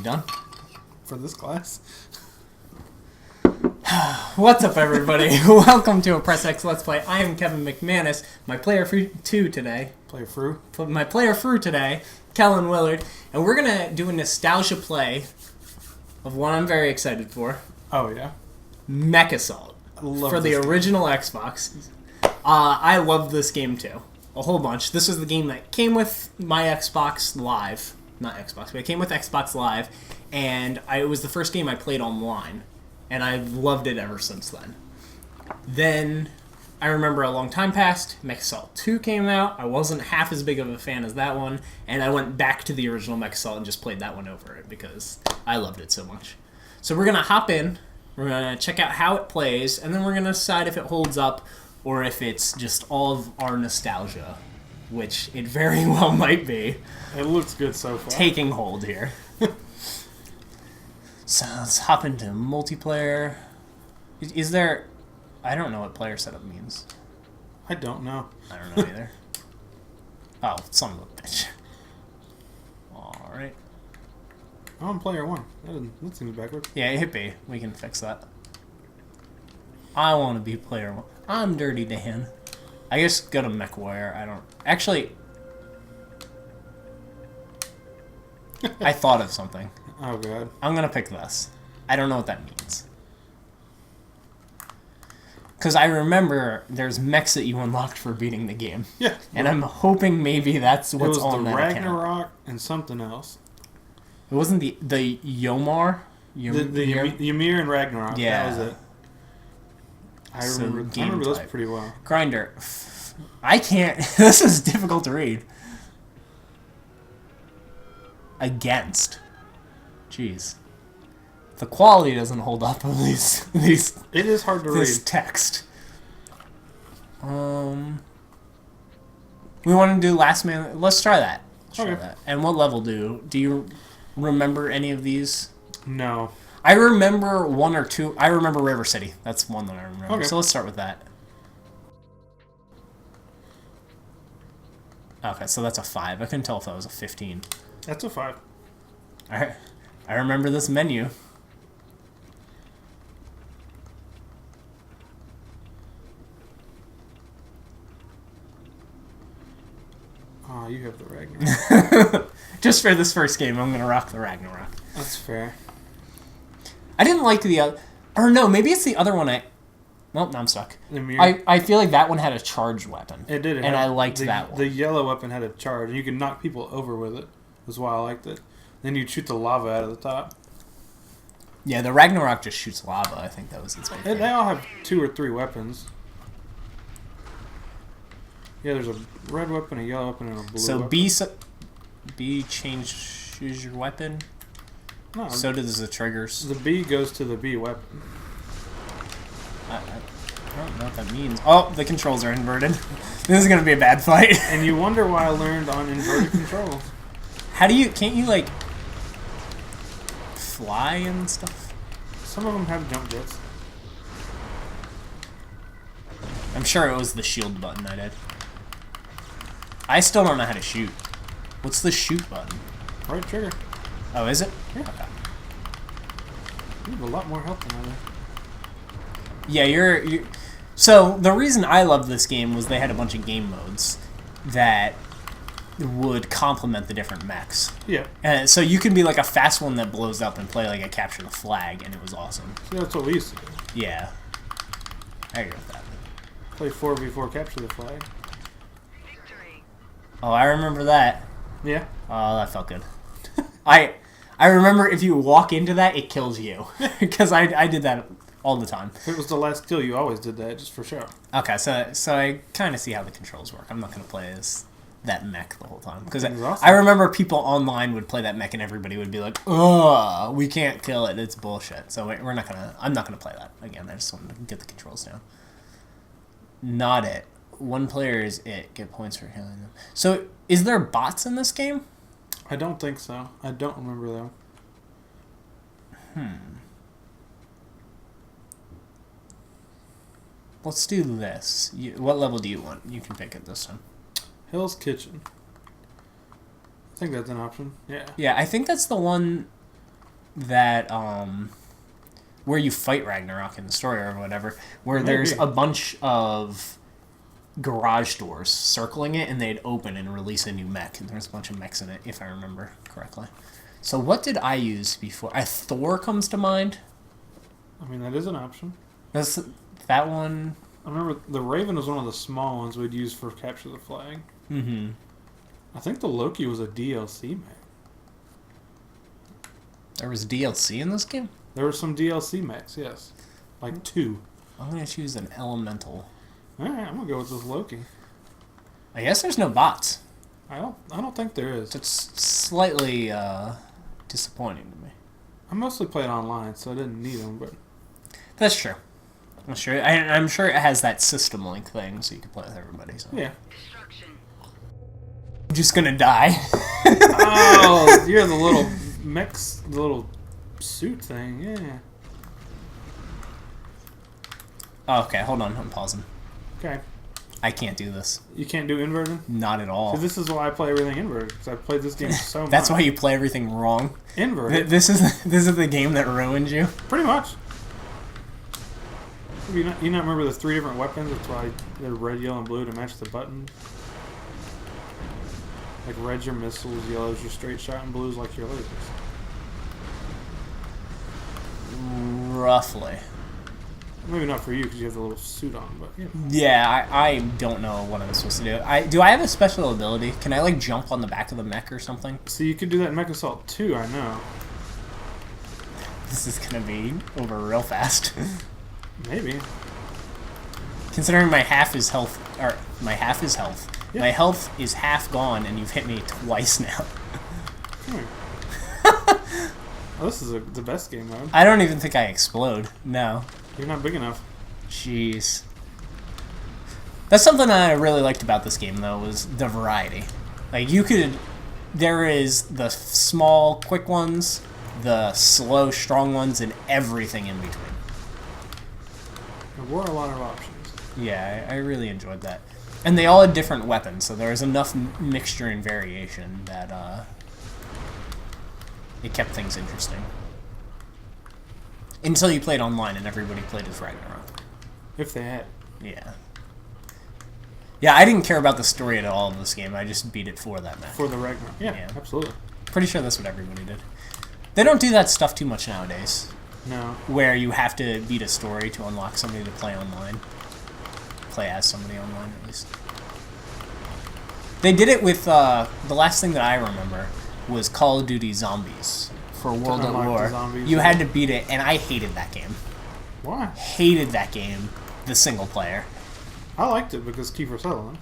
done? For this class? What's up, everybody? Welcome to a Press X Let's Play. I am Kevin McManus. My player fruit today, Kellen Willard, and we're gonna do a nostalgia play of one I'm very excited for. Oh yeah, Mech Assault for the original Xbox. I love this game too, a whole bunch. This was the game that came with my Xbox Live, not Xbox, but it came with Xbox Live, and it was the first game I played online. And I've loved it ever since then. Then, I remember a long time passed, Mech Assault 2 came out. I wasn't half as big of a fan as that one. And I went back to the original Mech Assault and just played that one over it because I loved it so much. So we're going to hop in, we're going to check out how it plays, and then we're going to decide if it holds up or if it's just all of our nostalgia, which it very well might be. It looks good so far. Taking hold here. So let's hop into multiplayer. Is there... I don't know what player setup means. I don't know. I don't know either. Oh, son of a bitch. Alright. I'm on player 1. That seems backwards. Yeah, hit B. We can fix that. I want to be player 1. I'm Dirty Dan. I guess go to MechWarrior. I don't... Actually... I thought of something. Oh, God. I'm going to pick this. I don't know what that means. Because I remember there's mechs that you unlocked for beating the game. Yeah. And I'm hoping maybe that's what's on that account. It was the Ragnarok and something else. It wasn't the Yomar? The Ymir and Ragnarok. Yeah. That was it. I remember those pretty well. Grinder. I can't... This is difficult to read. Against. Jeez. The quality doesn't hold up of these it is hard to read. This text. We want to do last man. Let's try that. Okay. And what level do you remember any of these? No. I remember one or two. I remember River City. That's one that I remember. Okay. So let's start with that. Okay, so that's a 5. I couldn't tell if that was a 15. That's a 5. Alright. I remember this menu. Oh, you have the Ragnarok. Just for this first game, I'm going to rock the Ragnarok. That's fair. I didn't like the other... Or no, maybe it's the other one Nope, now I'm stuck. I feel like that one had a charged weapon. It did. And I liked that one. The yellow weapon had a charge, and you could knock people over with it. That's why I liked it. Then you'd shoot the lava out of the top. Yeah, the Ragnarok just shoots lava. I think that was its big thing. They all have 2 or 3 weapons. Yeah, there's a red weapon, a yellow weapon, and a blue weapon. So B changes your weapon? No. So does the triggers. The B goes to the B weapon. I don't know what that means. Oh, the controls are inverted. This is going to be a bad fight. And you wonder why I learned on inverted controls. How do you... Can't you, like... fly and stuff? Some of them have jump jets. I'm sure it was the shield button I did. I still don't know how to shoot. What's the shoot button? Right trigger. Oh, is it? Yeah. Okay. You have a lot more health than I do. Yeah, you're... So, the reason I loved this game was they had a bunch of game modes that would complement the different mechs. Yeah. And so you could be like a fast one that blows up and play like a capture the flag, and it was awesome. See, that's what we used to do. Yeah. I agree with that. Play 4v4 capture the flag. Oh, I remember that. Yeah. Oh, that felt good. I remember if you walk into that, it kills you. Because I did that all the time. If it was the last kill, you always did that, just for show. Okay, so I kind of see how the controls work. I'm not going to play as that mech the whole time. Because awesome. I remember people online would play that mech and everybody would be like, "Ugh, we can't kill it. It's bullshit." So I'm not gonna play that again. I just wanted to get the controls down. Not it. One player is it. Get points for killing them. So is there bots in this game? I don't think so. I don't remember though. Let's do this. What level do you want? You can pick it this time. Hell's Kitchen. I think that's an option. Yeah. Yeah, I think that's the one that where you fight Ragnarok in the story or whatever, where Maybe. there's a bunch of garage doors circling it, and they'd open and release a new mech, and there's a bunch of mechs in it, if I remember correctly. So what did I use before? Thor comes to mind. I mean, that is an option. That's that one. I remember the Raven was one of the small ones we'd use for Capture the Flag. Mm-hmm. I think the Loki was a DLC mech. There was DLC in this game? There were some DLC mechs, yes. Like 2. I'm going to choose an elemental. Alright, I'm going to go with this Loki. I guess there's no bots. I don't think there is. It's slightly disappointing to me. I mostly played online, so I didn't need them, but... That's true. I'm sure. I'm sure it has that system link thing, so you can play with everybody. So. Yeah. I'm just gonna die. Oh, you're the little mechs, the little suit thing. Yeah. Oh, okay, hold on. I'm pausing. Okay. I can't do this. You can't do inverted? Not at all. This is why I play everything inverted, because I played this game so much. That's why you play everything wrong. Inverted? This is the game that ruined you. Pretty much. You not remember the 3 different weapons? That's why they're red, yellow, and blue to match the buttons. Like red's your missiles, yellow's your straight shot, and blue's like your lasers. Roughly. Maybe not for you because you have the little suit on, but yeah. Yeah, I don't know what I'm supposed to do. Do I have a special ability? Can I like jump on the back of the mech or something? So you could do that in Mech Assault too, I know. This is gonna be over real fast. Maybe. Considering my half is health. Yeah. My health is half gone, and you've hit me twice now. Oh, this is the best game mode. I don't even think I explode. No. You're not big enough. Jeez. That's something I really liked about this game, though, was the variety. Like, there is the small, quick ones, the slow, strong ones, and everything in between. There were a lot of options. Yeah, I really enjoyed that. And they all had different weapons, so there was enough mixture and variation that it kept things interesting. Until you played online and everybody played as Ragnarok. If they had. Yeah. Yeah, I didn't care about the story at all in this game. I just beat it for that match. For the Ragnarok. Yeah, absolutely. Pretty sure that's what everybody did. They don't do that stuff too much nowadays. No. Where you have to beat a story to unlock somebody to play online. Play as somebody online, at least. They did it with, the last thing that I remember was Call of Duty Zombies. For World at War. You had to beat it, and I hated that game. Why? Hated that game. The single player. I liked it because Kiefer Sutherland.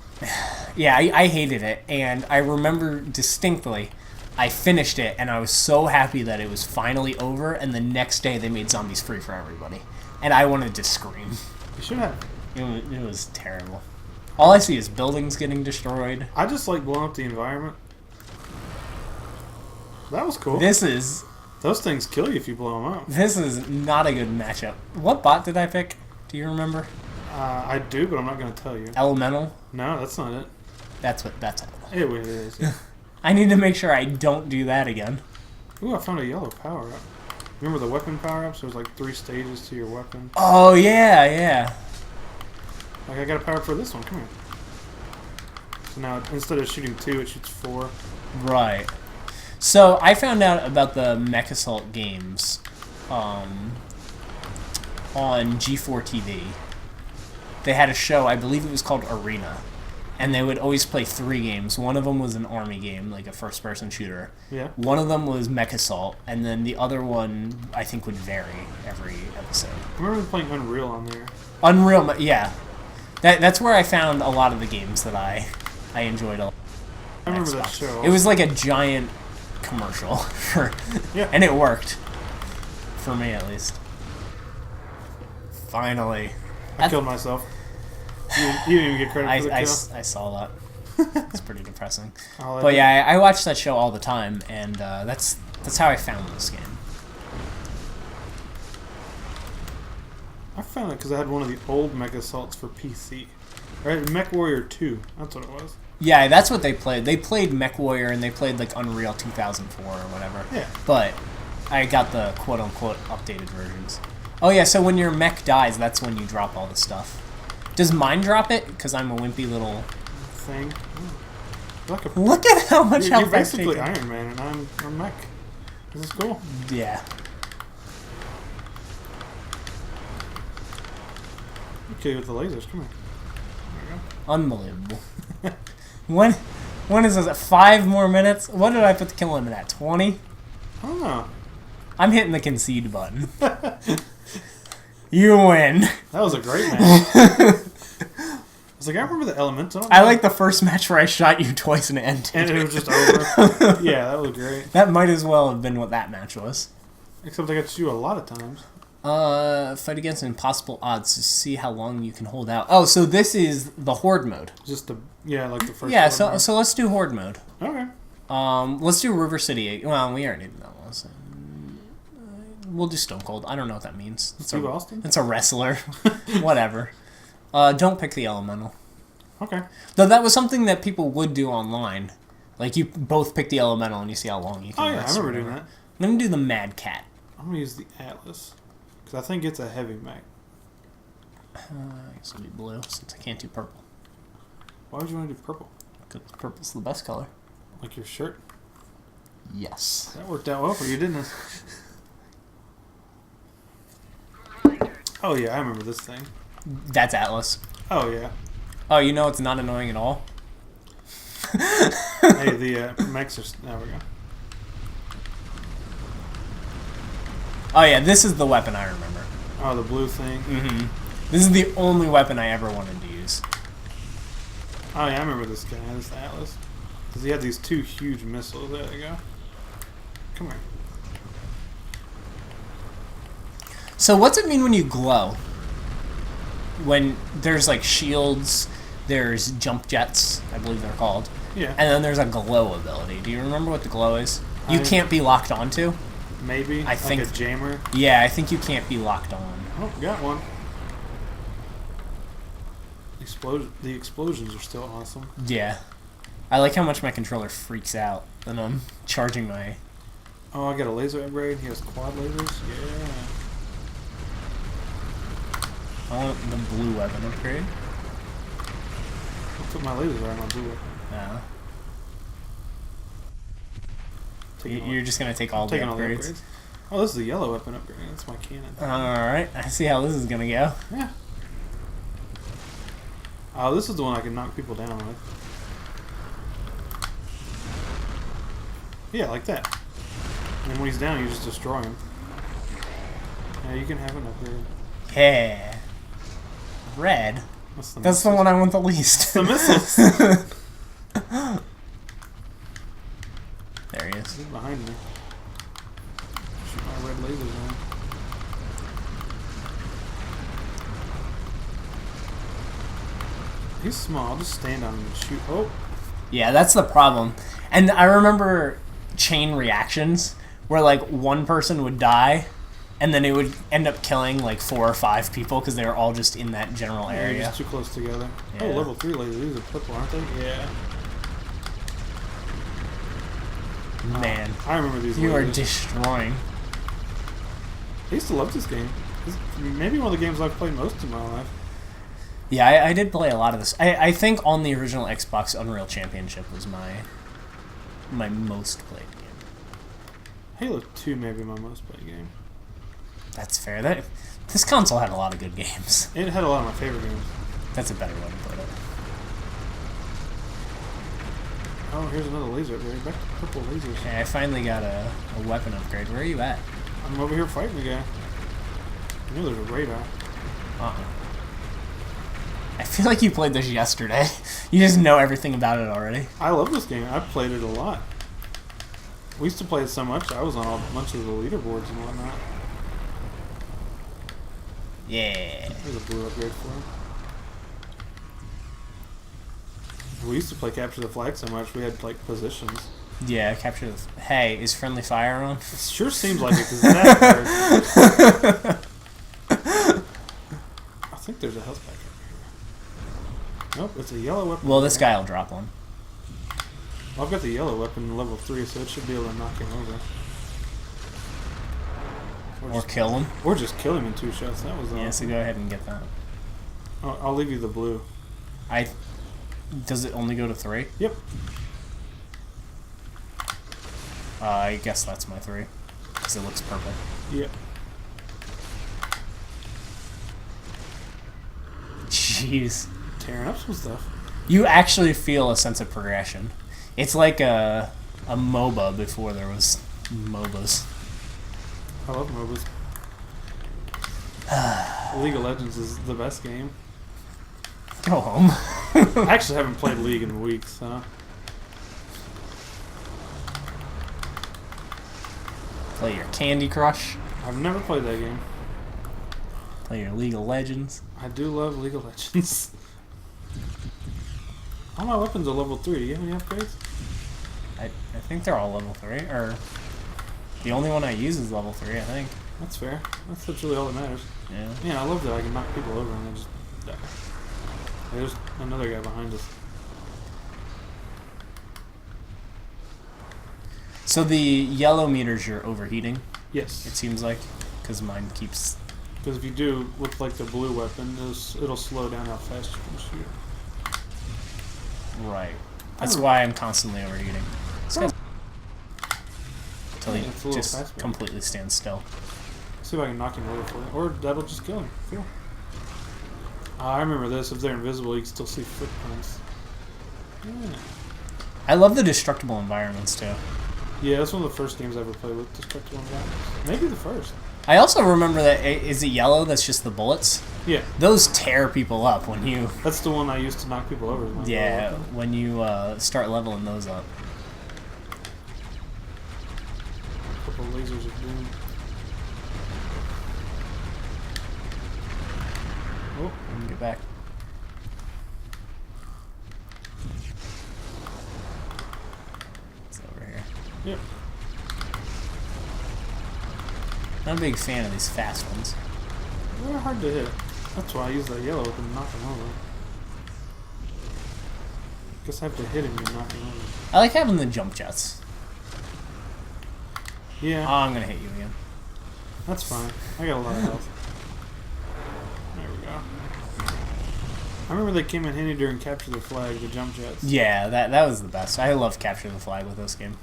Yeah, I hated it, and I remember distinctly I finished it, and I was so happy that it was finally over, and the next day they made zombies free for everybody. And I wanted to scream. You should have. It was terrible. All I see is buildings getting destroyed. I just like blowing up the environment. That was cool. Those things kill you if you blow them up. This is not a good matchup. What bot did I pick? Do you remember? I do, but I'm not going to tell you. Elemental? No, that's not it. That's it. It is. Yeah. I need to make sure I don't do that again. Ooh, I found a yellow power-up. Remember the weapon power-ups? There's like 3 stages to your weapon. Oh, yeah. Like, I got a power-up for this one. Come here. So now, instead of shooting 2, it shoots 4. Right. So, I found out about the Mech Assault games on G4 TV. They had a show, I believe it was called Arena, and they would always play 3 games. One of them was an army game, like a first-person shooter. Yeah. One of them was Mech Assault, and then the other one, I think, would vary every episode. I remember playing Unreal on there. Unreal, yeah. That's where I found a lot of the games that I enjoyed a lot. I remember that show also. It was like a giant commercial, and it worked. For me, at least. Finally. I killed myself. You didn't even get credit for the kill. I saw that. It's pretty depressing. But yeah, I watched that show all the time, and that's how I found this game. I found it because I had one of the old Mech Assaults for PC. Right, Mech Warrior 2. That's what it was. Yeah, that's what they played. They played Mech Warrior, and they played like Unreal 2004 or whatever. Yeah. But I got the quote-unquote updated versions. Oh yeah, so when your mech dies, that's when you drop all the stuff. Does mine drop it? Because I'm a wimpy little... thing. Look at how much health You're basically Iron Man, and I'm Mech. This is cool. Yeah. Okay, with the lasers, come here. There we go. Unbelievable. When is this? 5 more minutes? What did I put the kill limit at? 20? I don't know. I'm hitting the concede button. You win. That was a great match. I was like, I remember the elemental. I like the first match where I shot you twice and it ended. And it was just over. Yeah, that was great. That might as well have been what that match was. Except I got to shoot a lot of times. Fight against impossible odds to see how long you can hold out. Oh, so this is the Horde mode. Just the, like the first. Yeah, so let's do Horde mode. Okay. Let's do River City. Well, we already did that one. So. We'll do Stone Cold. I don't know what that means. Steve Austin? It's a wrestler. Whatever. Don't pick the elemental. Okay. Though that was something that people would do online. Like, you both pick the elemental and you see how long you can I remember doing that. I'm going to do the Mad Cat. I'm going to use the Atlas. Because I think it's a heavy mech. I guess it'll be blue, since I can't do purple. Why would you want to do purple? Because purple's the best color. Like your shirt? Yes. That worked out well for you, didn't it? Oh, yeah, I remember this thing. That's Atlas. Oh, yeah. Oh, you know it's not annoying at all? Hey, the mechs are... There we go. Oh, yeah, this is the weapon I remember. Oh, the blue thing? Mm-hmm. This is the only weapon I ever wanted to use. Oh, yeah, I remember this guy, this Atlas. Because he had these 2 huge missiles. There they go. Come here. So what's it mean when you glow? When there's like shields, there's jump jets, I believe they're called. Yeah. And then there's a glow ability. Do you remember what the glow is? You can't be locked onto? Maybe. I think. Like a jammer? Yeah, I think you can't be locked on. Oh, got one. The explosions are still awesome. Yeah. I like how much my controller freaks out when I'm charging my... Oh, I got a laser upgrade. He has quad lasers. Yeah. I want the blue weapon upgrade. I'll put my lasers right on blue weapon. Yeah. You're just going to take all the upgrades? Oh, this is the yellow weapon upgrade. That's my cannon. Alright. I see how this is going to go. Yeah. Oh, this is the one I can knock people down with. Yeah, like that. And when he's down, you just destroy him. Yeah, you can have an upgrade. Yeah. Red? That's the one I want the least. The missiles. There he is. He's behind me. Shoot my red lasers on. He's small. I'll just stand on him and shoot. Oh. Yeah, that's the problem. And I remember chain reactions where like one person would die and then it would end up killing like 4 or 5 people because they were all just in that general area. Yeah, just too close together. Yeah. Oh, level 3 lasers. These are purple, aren't they? Yeah. Man. I remember these You lasers. are destroying. I used to love this game. This is maybe one of the games I've played most of my life. Yeah, I did play a lot of this. I think on the original Xbox, Unreal Championship was my most played game. Halo 2 may be my most played game. That's fair. This console had a lot of good games. It had a lot of my favorite games. That's a better way to put it. Oh, here's another laser upgrade. Back to purple lasers. Okay, I finally got a weapon upgrade. Where are you at? I'm over here fighting the guy. I knew there's a radar. Uh-uh. I feel like you played this yesterday. You just know everything about it already. I love this game. I've played it a lot. We used to play it so much, I was on a bunch of the leaderboards and whatnot. Yeah. There's a blue upgrade for him. We used to play Capture the Flag so much, we had, like, positions. Yeah, capture the... Hey, is friendly fire on? It sure seems like it, because that hurt. I think there's a health pack up here. Nope, it's a yellow weapon. Well, this guy will drop one. Well, I've got the yellow weapon level 3, so it should be able to knock him over. Or kill him. Or just kill him in 2 shots. That was Yeah, so go ahead and get that. I'll leave you the blue. Does it only go to 3? Yep. I guess that's my 3. Because it looks purple. Yep. Jeez. Tearing up some stuff. You actually feel a sense of progression. It's like a MOBA before there was MOBAs. I love MOBAs. League of Legends is the best game. Go home. I actually haven't played League in weeks, so. Play your Candy Crush. I've never played that game. Play your League of Legends. I do love League of Legends. All my weapons are level 3. Do you have any upgrades? I think they're all level 3. Or the only one I use is level 3, I think. That's fair. That's really all that matters. Yeah. Yeah, I love that I can knock people over and they just die. There's another guy behind us. So the yellow meters you're overheating, Yes. it seems like, because mine keeps... Because if you do look like the blue weapon, it'll slow down how fast you can shoot. Right. That's why I'm constantly overheating. Until he just completely stands still. See if I can knock him over for you. Or that'll just kill him. Cool. I remember this. If they're invisible, you can still see footprints. Yeah. I love the destructible environments, too. Yeah, that's one of the first games I ever played with destructible environments. Maybe the first. I also remember that, is it yellow that's just the bullets? Yeah. Those tear people up when you... That's the one I used to knock people over. Yeah, when you start leveling those up. A couple of lasers of doom. Oh, let me get back. It's over here. Yep. Not a big fan of these fast ones. They're hard to hit. That's why I use that yellow to knock him over. Guess I have to hit him to knock him over. I like having the jump jets. Yeah. Oh, I'm gonna hit you again. That's fine. I got a lot of health. There we go. I remember they came in handy during Capture the Flag, the jump jets. Yeah, that was the best. I love Capture the Flag with this game.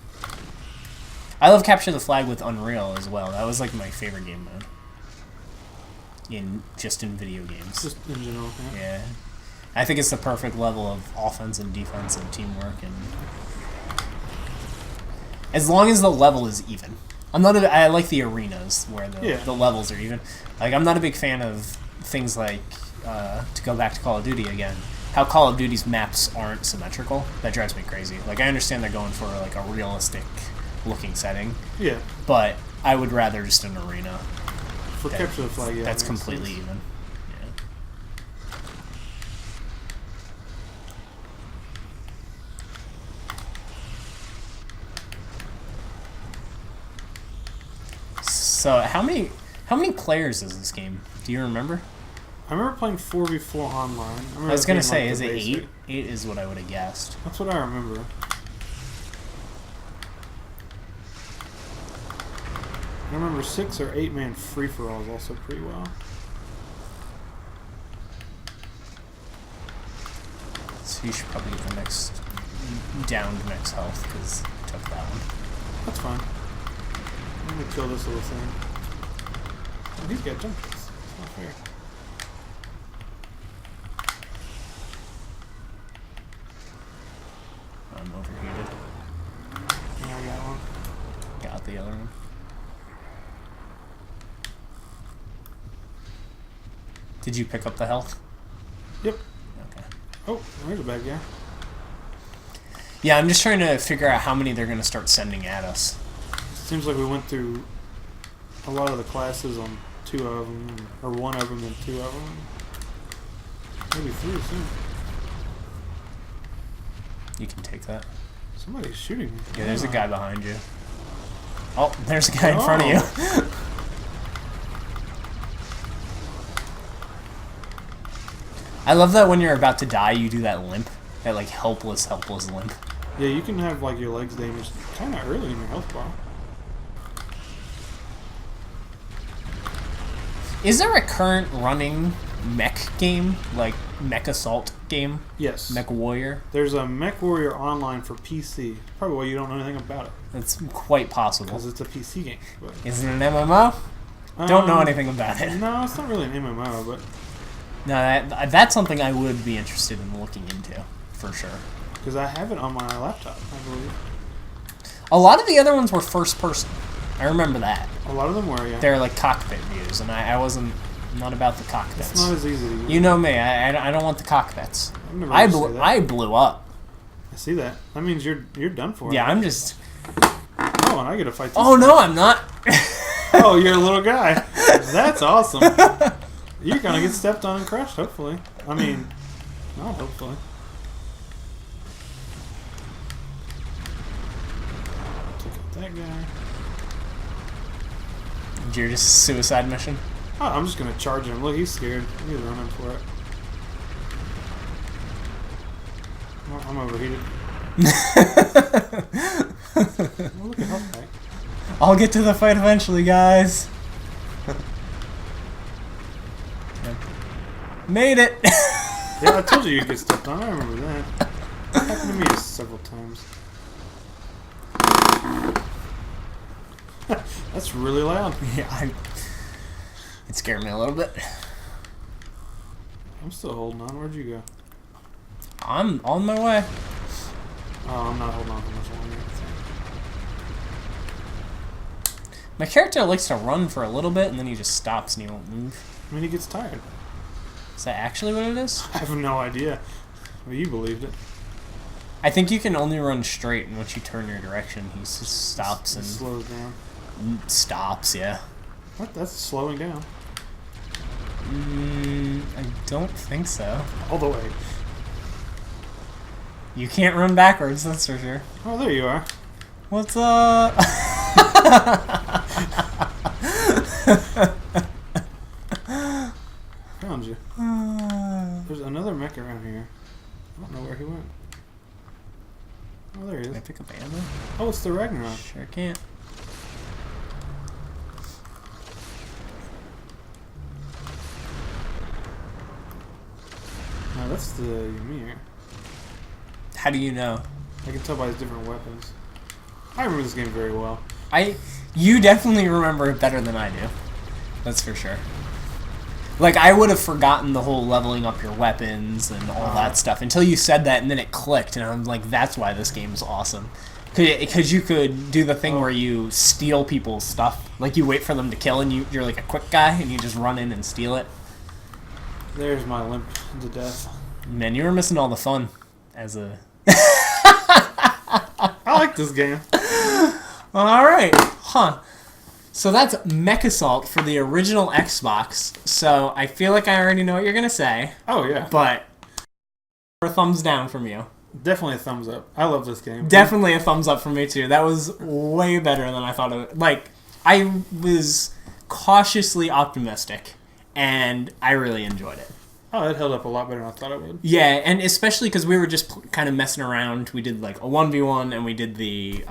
I love Capture the Flag with Unreal as well. That was like my favorite game mode. In video games. Just in general, yeah. Yeah. I think it's the perfect level of offense and defense and teamwork, and as long as the level is even. I like the arenas where the levels are even. Like, I'm not a big fan of things like to go back to Call of Duty again, how Call of Duty's maps aren't symmetrical. That drives me crazy. Like, I understand they're going for like a realistic looking setting. Yeah. But I would rather just an arena. For Capture the Flag, yeah. That's completely even. Yeah. So how many players is this game? Do you remember? I remember playing 4v4 online. I was gonna say, is it 8? 8 is what I would have guessed. That's what I remember. I remember 6 or 8 man free for alls also pretty well. So you should probably get the next downed max health because you took that one. That's fine. I'm gonna kill this little thing. Oh, he's got jump kits. It's not fair. I'm overheated. Yeah, I got one. Got the other one. Did you pick up the health? Yep. Okay. Oh, there's a bad guy. Yeah, I'm just trying to figure out how many they're going to start sending at us. Seems like we went through a lot of the classes on 2 of them, or 1 of them and 2 of them. Maybe 3 soon. You can take that. Somebody's shooting me. Yeah, there's a guy behind you. Oh, there's a guy in front of you. I love that when you're about to die, you do that limp. That, like, helpless limp. Yeah, you can have, like, your legs damaged kind of early in your health bar. Is there a current running mech game, like Mech Assault game? Yes. Mech Warrior? There's a Mech Warrior Online for PC. Probably why you don't know anything about it. That's quite possible. Because it's a PC game. But, is it an MMO? Don't know anything about it. No, it's not really an MMO, but... No, that's something I would be interested in looking into, for sure. Because I have it on my laptop, I believe. A lot of the other ones were first person. I remember that. A lot of them were, yeah. They're like cockpit views, and I wasn't... not about the cockpits. It's not as easy to use. You know me. I don't want the cockpits. I blew up. I see that. That means you're done for. Yeah, I'm just... Oh, and I get to fight this Oh, guy. no, I'm not. Oh, you're a little guy. That's awesome. You're going to get stepped on and crushed, hopefully. I mean, not hopefully. Take out that guy. You're just a suicide mission? Oh, I'm just going to charge him. Look, he's scared. He's running for it. Oh, I'm overheated. Oh, look at health pack. I'll get to the fight eventually, guys. Made it! Yeah, I told you you'd get stepped on. I remember that. It happened to me several times. That's really loud. Yeah, it scared me a little bit. I'm still holding on. Where'd you go? I'm on my way. Oh, I'm not holding on for much longer. My character likes to run for a little bit, and then he just stops and he won't move. I mean, he gets tired. Is that actually what it is? I have no idea. Well, you believed it. I think you can only run straight, and once you turn your direction, he just stops It and... slows down. Stops, yeah. What? That's slowing down. I don't think so. All the way. You can't run backwards, that's for sure. Oh, there you are. What's up? Found you. There's another mech around here. I don't know where he went. Oh, there he Can I is. pick up ammo? Oh, it's the Ragnarok. Sure can't. No, that's the Ymir. How do you know? I can tell by his different weapons. I remember this game very well. You definitely remember it better than I do. That's for sure. Like, I would have forgotten the whole leveling up your weapons and all that stuff until you said that, and then it clicked, and I'm like, that's why this game's awesome. Because you could do the thing where you steal people's stuff. Like, you wait for them to kill, and you're like a quick guy, and you just run in and steal it. There's my limp to death. Man, you were missing all the fun as a... I like this game. Alright, huh. So that's Mech Assault for the original Xbox. So I feel like I already know what you're going to say. Oh, yeah. But a thumbs down from you. Definitely a thumbs up. I love this game. Definitely a thumbs up from me, too. That was way better than I thought it would. Like, I was cautiously optimistic, and I really enjoyed it. Oh, it held up a lot better than I thought it would. Yeah, and especially because we were just kind of messing around. We did like a 1v1, and we did the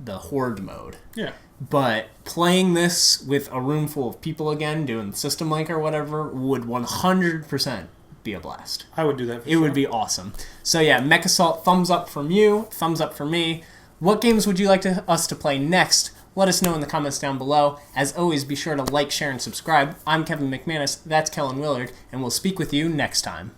Horde mode. Yeah. But playing this with a room full of people again, doing System Link or whatever, would 100% be a blast. I would do that for It would be awesome. So yeah, Mech Assault, thumbs up from you, thumbs up from me. What games would you like us to play next? Let us know in the comments down below. As always, be sure to like, share, and subscribe. I'm Kevin McManus, that's Kellen Willard, and we'll speak with you next time.